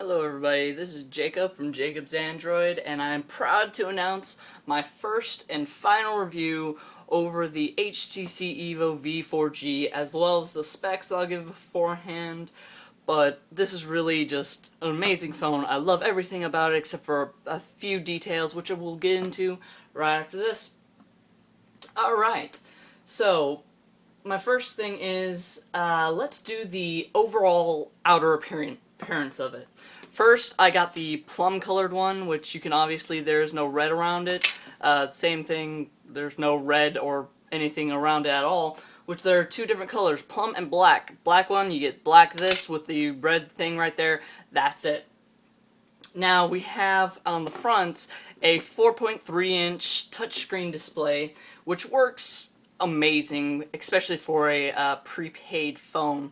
Hello everybody, this is Jacob from Jacob's Android, and I'm proud to announce my first and final review over the HTC Evo V 4G, as well as the specs that I'll give beforehand. But this is really just an amazing phone. I love everything about it except for a few details, which I will get into right after this. Alright, so my first thing is, let's do the overall outer appearance of it. First, I got the plum colored one, which you can obviously, there's no red around it. Same thing, there's no red or anything around it at all, which there are two different colors, plum and black. Black one, you get black this with the red thing right there, that's it. Now we have on the front a 4.3-inch touchscreen display, which works amazing, especially for a prepaid phone.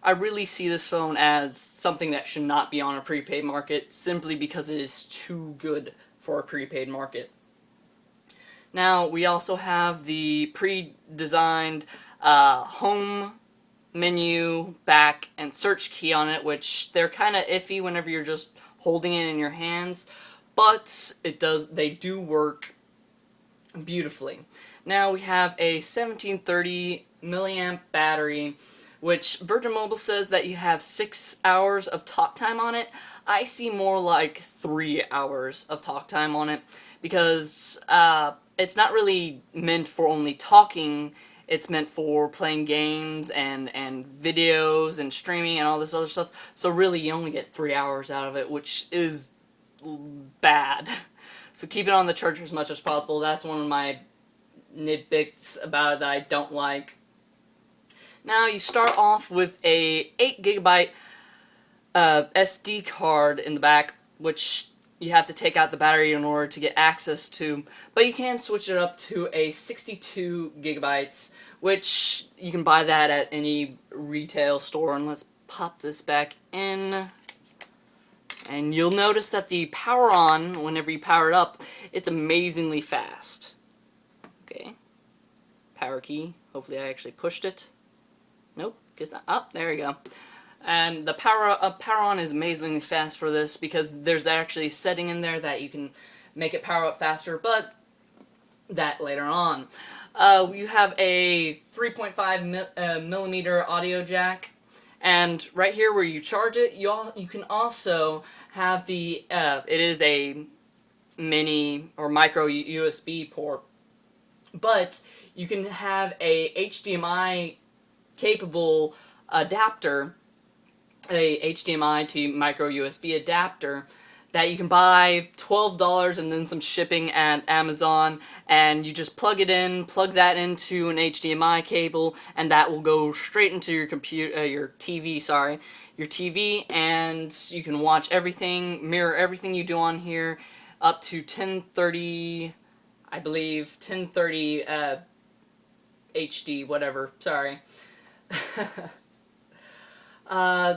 I really see this phone as something that should not be on a prepaid market, simply because it is too good for a prepaid market. Now, we also have the pre-designed home menu, back, and search key on it, which they're kind of iffy whenever you're just holding it in your hands, but they do work beautifully. Now, we have a 1730 milliamp battery, which Virgin Mobile says that you have 6 hours of talk time on it. I see more like 3 hours of talk time on it, because it's not really meant for only talking. It's meant for playing games and videos and streaming and all this other stuff. So really you only get 3 hours out of it, which is bad. So keep it on the charger as much as possible. That's one of my nitpicks about it that I don't like. Now you start off with a 8GB SD card in the back, which you have to take out the battery in order to get access to, but you can switch it up to a 62GB, which you can buy that at any retail store. And let's pop this back in, and you'll notice that the power on, whenever you power it up, it's amazingly fast. Okay, power key, hopefully I actually pushed it. Nope, guess not. Oh, there we go. And the power on is amazingly fast for this, because there's actually a setting in there that you can make it power up faster, but that later on. You have a 3.5 millimeter audio jack, and right here where you charge it, you can also have the, it is a mini or micro USB port, but you can have a HDMI capable adapter, a HDMI to micro USB adapter that you can buy $12 and then some shipping at Amazon, and you just plug it in, plug that into an HDMI cable, and that will go straight into your computer, your TV, and you can watch everything, mirror everything you do on here up to 1030, I believe, 1030 HD, whatever, sorry.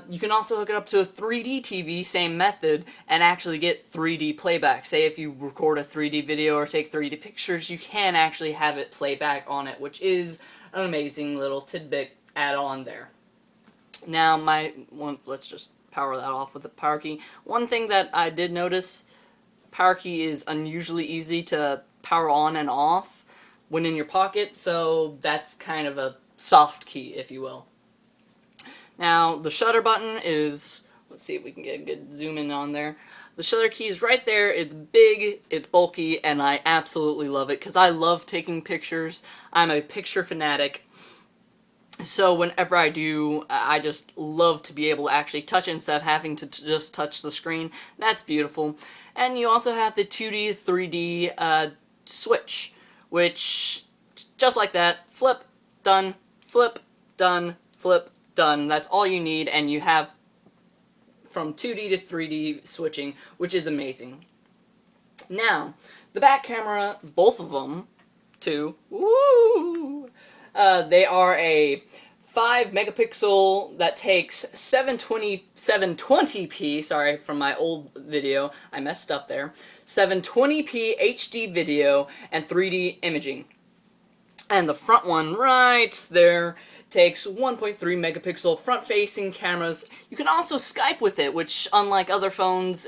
You can also hook it up to a 3D TV, same method, and actually get 3D playback. Say if you record a 3D video or take 3D pictures, you can actually have it play back on it, which is an amazing little tidbit add-on there. Now, let's just power that off with the power key. One thing that I did notice, power key is unusually easy to power on and off when in your pocket, so that's kind of a soft key, if you will. Now, the shutter button is, let's see if we can get a good zoom in on there. The shutter key is right there. It's big, it's bulky, and I absolutely love it, because I love taking pictures. I'm a picture fanatic. So whenever I do, I just love to be able to actually touch it instead of having to just touch the screen. That's beautiful. And you also have the 2D, 3D switch, which, just like that, flip, done, flip, done, flip, done. That's all you need, and you have from 2D to 3D switching, which is amazing. Now, the back camera, both of them, woo! They are a 5 megapixel that takes 720p, sorry, from my old video, I messed up there, 720p HD video and 3D imaging. And the front one right there takes 1.3 megapixel front-facing cameras. You can also Skype with it, which unlike other phones,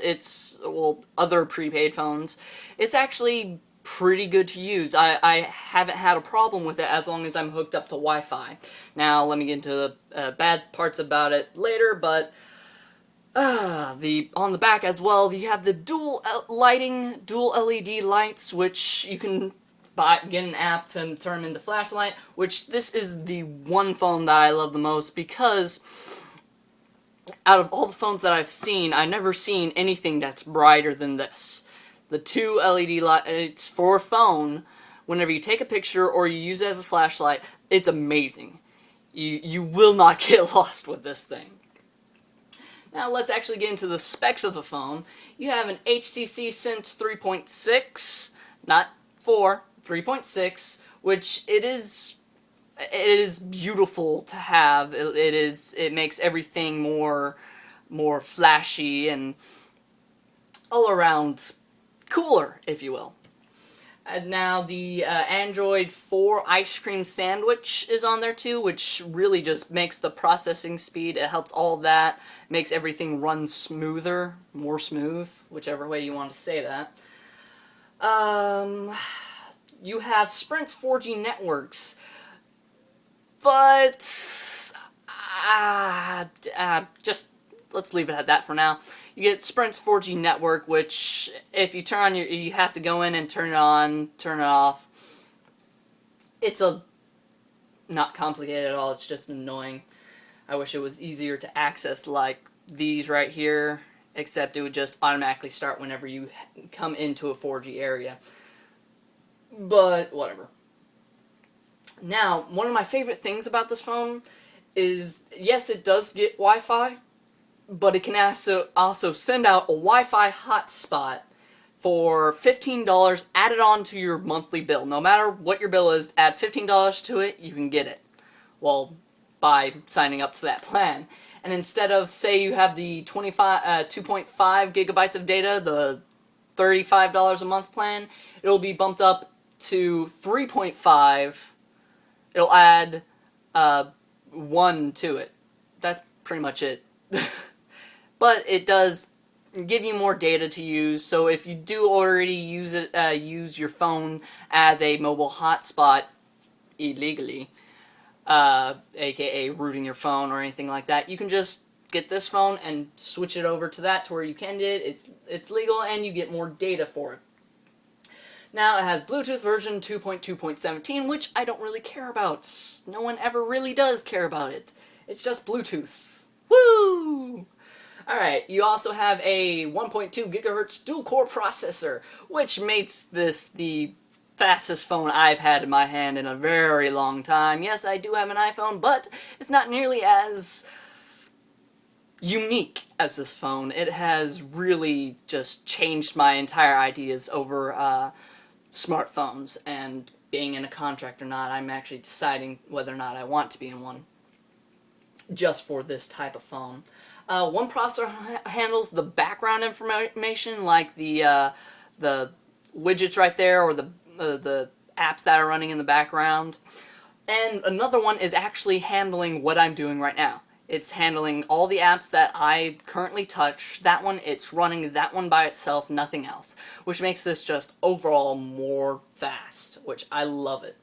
other prepaid phones, it's actually pretty good to use. I haven't had a problem with it as long as I'm hooked up to Wi-Fi. Now, let me get into the bad parts about it later, but on the back as well, you have the dual LED lights, which you can get an app to turn into flashlight, which this is the one phone that I love the most, because out of all the phones that I've seen, I've never seen anything that's brighter than this. The two LED lights for a phone, whenever you take a picture or you use it as a flashlight, it's amazing. You will not get lost with this thing. Now let's actually get into the specs of the phone. You have an HTC Sense 3.6, not 4, 3.6, which it is beautiful to have. It makes everything more flashy and all around cooler, if you will. And now the Android 4 ice cream sandwich is on there too, which really just makes the processing speed, it helps all that, makes everything run smoother, more smooth, whichever way you want to say that. You have Sprint's 4G networks, but just let's leave it at that for now. You get Sprint's 4G network, which if you turn on you have to go in and turn it on, turn it off. It's not complicated at all. It's just annoying. I wish it was easier to access like these right here, except it would just automatically start whenever you come into a 4G area. But whatever. Now, one of my favorite things about this phone is, yes, it does get Wi-Fi, but it can also send out a Wi-Fi hotspot for $15 added on to your monthly bill. No matter what your bill is, add $15 to it, you can get it. Well, by signing up to that plan. And instead of, say, you have the 2.5 gigabytes of data, the $35 a month plan, it'll be bumped up to 3.5. It'll add 1 to it. That's pretty much it. But it does give you more data to use, so if you do already use your phone as a mobile hotspot illegally, aka rooting your phone or anything like that, you can just get this phone and switch it over to that to where you can get it. It's legal and you get more data for it. Now it has Bluetooth version 2.2.17, which I don't really care about. No one ever really does care about it. It's just Bluetooth. Woo! Alright, you also have a 1.2 gigahertz dual-core processor, which makes this the fastest phone I've had in my hand in a very long time. Yes, I do have an iPhone, but it's not nearly as unique as this phone. It has really just changed my entire ideas over smartphones, and being in a contract or not, I'm actually deciding whether or not I want to be in one, just for this type of phone. One processor handles the background information, like the widgets right there, or the apps that are running in the background. And another one is actually handling what I'm doing right now. It's handling all the apps that I currently touch. That one, it's running that one by itself, nothing else. Which makes this just overall more fast, which I love it.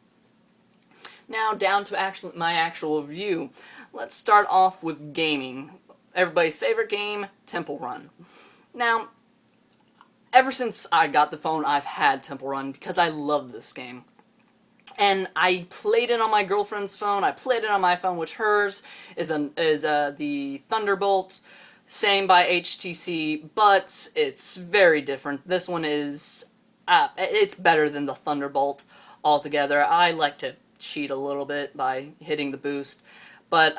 Now down to my actual review. Let's start off with gaming. Everybody's favorite game, Temple Run. Now, ever since I got the phone, I've had Temple Run because I love this game. And I played it on my girlfriend's phone, I played it on my phone, which hers is the Thunderbolt, same by HTC, but it's very different. This one is, it's better than the Thunderbolt altogether. I like to cheat a little bit by hitting the boost, but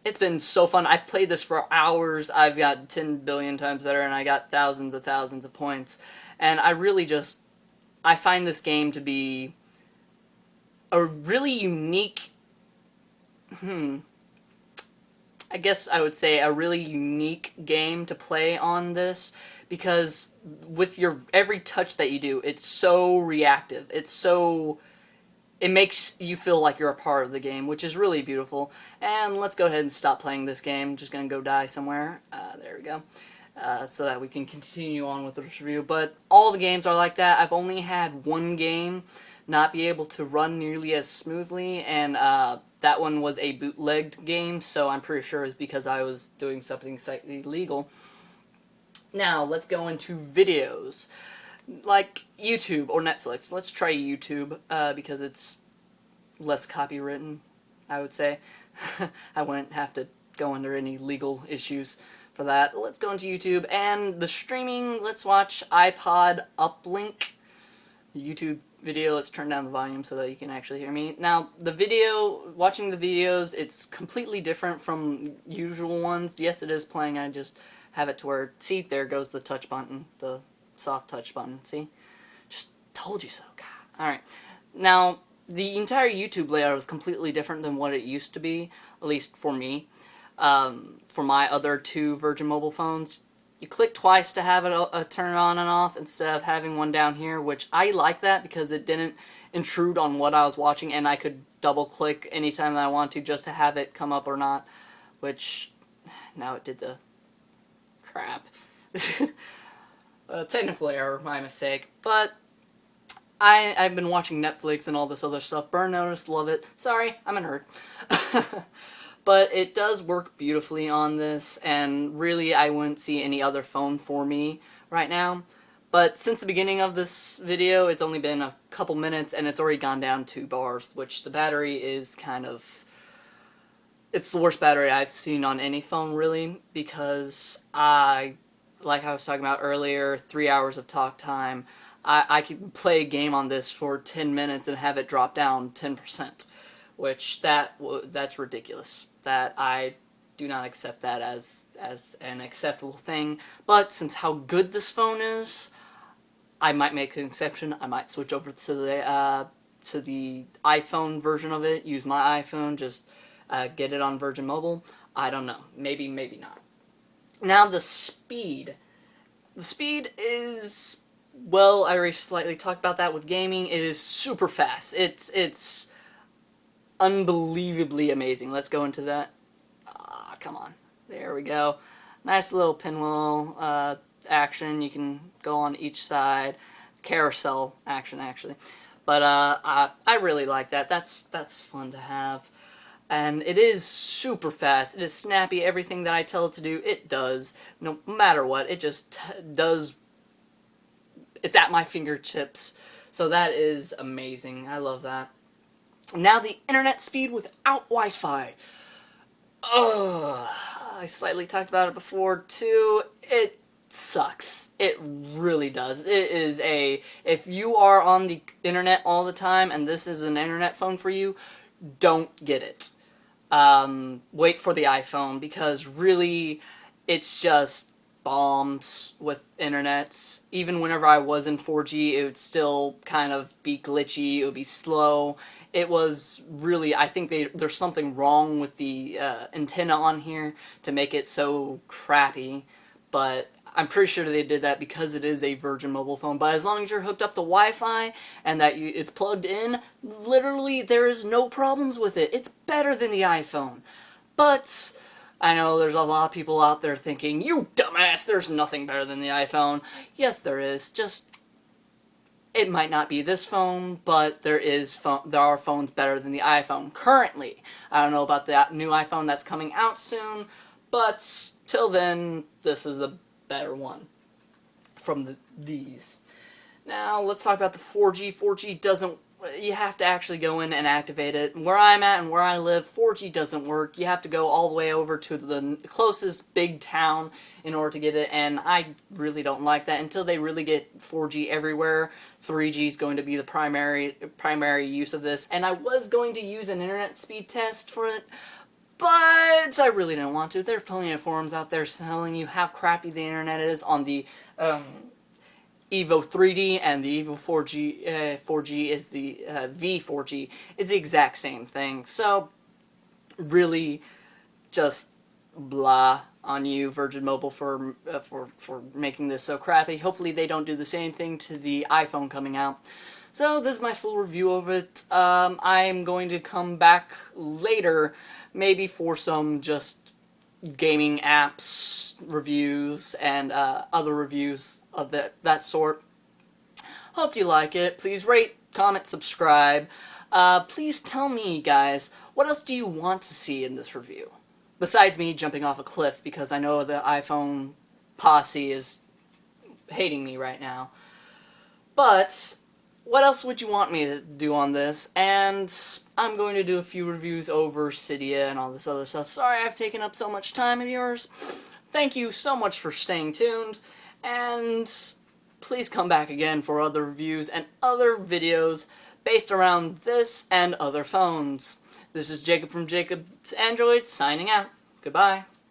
it's been so fun. I've played this for hours. I've got 10 billion times better, and I got thousands of points. And I find this game to be a really unique, I guess I would say a really unique game to play on this, because with every touch that you do, it's so reactive. It's so it makes you feel like you're a part of the game, which is really beautiful. And let's go ahead and stop playing this game. Just gonna go die somewhere. There we go. So that we can continue on with this review. But all the games are like that. I've only had one game not be able to run nearly as smoothly, and that one was a bootlegged game, so I'm pretty sure it's because I was doing something slightly illegal. Now, let's go into videos. Like YouTube or Netflix. Let's try YouTube, because it's less copywritten, I would say. I wouldn't have to go under any legal issues for that. Let's go into YouTube, and the streaming, let's watch iPod Uplink YouTube video. Let's turn down the volume so that you can actually hear me. Now, the video, watching the videos, it's completely different from usual ones. Yes, it is playing. I just have it to where, see, there goes the touch button, the soft touch button, see? Just told you so, God. Alright, now, the entire YouTube layout is completely different than what it used to be, at least for me. For my other two Virgin Mobile phones, you click twice to have it turn on and off instead of having one down here, which I like that because it didn't intrude on what I was watching, and I could double click anytime that I want to just to have it come up or not, which now it did the crap. Technical error, my mistake, but I've been watching Netflix and all this other stuff. Burn Notice, love it. Sorry, I'm a nerd. But it does work beautifully on this, and really I wouldn't see any other phone for me right now. But since the beginning of this video, it's only been a couple minutes, and it's already gone down 2 bars, which the battery is kind of... It's the worst battery I've seen on any phone, really, because like I was talking about earlier, 3 hours of talk time. I could play a game on this for 10 minutes and have it drop down 10%, which that's ridiculous. That I do not accept that as an acceptable thing. But since how good this phone is, I might make an exception. I might switch over to the iPhone version of it. Use my iPhone. Just get it on Virgin Mobile. I don't know. Maybe, maybe not. Now the speed. The speed is, well, I already slightly talked about that with gaming. It is super fast. It's unbelievably amazing. Let's go into that. Come on. There we go. Nice little pinwheel action. You can go on each side. Carousel action, actually. But I really like that. That's fun to have. And it is super fast. It is snappy. Everything that I tell it to do, it does. No matter what, it just does. It's at my fingertips. So that is amazing. I love that. Now the internet speed without Wi-Fi. I slightly talked about it before too. It sucks. It really does. It is if you are on the internet all the time and this is an internet phone for you, don't get it. Wait for the iPhone, because really it's just bombs with internet. Even whenever I was in 4G, it would still kind of be glitchy, it would be slow. It was really, I think there's something wrong with the antenna on here to make it so crappy, but I'm pretty sure they did that because it is a Virgin Mobile phone. But as long as you're hooked up to Wi-Fi and that it's plugged in, literally there is no problems with it. It's better than the iPhone. But I know there's a lot of people out there thinking, you dumbass, there's nothing better than the iPhone. Yes, there is. Just, it might not be this phone, but there are phones better than the iPhone currently. I don't know about that new iPhone that's coming out soon, but till then, this is the better one from these. Now, let's talk about the 4G. 4G doesn't, you have to actually go in and activate it. Where I'm at and where I live, 4G doesn't work. You have to go all the way over to the closest big town in order to get it, and I really don't like that. Until they really get 4G everywhere, 3G is going to be the primary use of this. And I was going to use an internet speed test for it, but I really don't want to. There are plenty of forums out there telling you how crappy the internet is on the Evo 3D, and the Evo 4G is the V4G is the exact same thing. So really, just blah on you, Virgin Mobile, for making this so crappy. Hopefully they don't do the same thing to the iPhone coming out. So this is my full review of it. I'm going to come back later, maybe for some just gaming apps reviews and other reviews of that sort. Hope you like it. Please rate, comment, subscribe. Please tell me, guys, what else do you want to see in this review? Besides me jumping off a cliff, because I know the iPhone posse is hating me right now. But what else would you want me to do on this? And I'm going to do a few reviews over Cydia and all this other stuff. Sorry I've taken up so much time of yours. Thank you so much for staying tuned, and please come back again for other reviews and other videos based around this and other phones. This is Jacob from Jacob's Android, signing out. Goodbye.